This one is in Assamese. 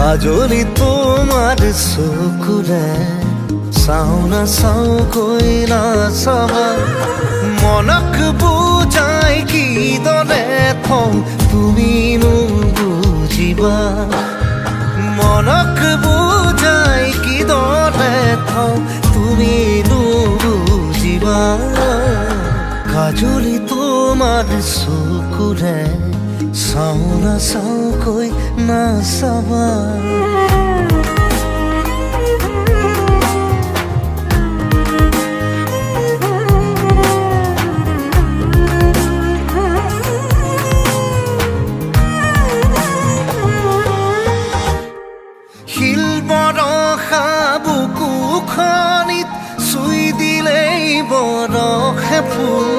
কাজলি তোমাৰ চকুৰে চাওঁ নাচাওঁকৈ নাচাবা মনক বুজাই কিদৰে থওঁ তুমিনো বুজিবা মনক বুজাই কিদৰে থওঁ তুমিনো বুজিবা কাজলি তোমাৰ চকুৰে চাওঁ নাচাওঁকৈ নাচাবা শিল বৰষা বুকুখনিত চুই দিলেই বৰষে ফুল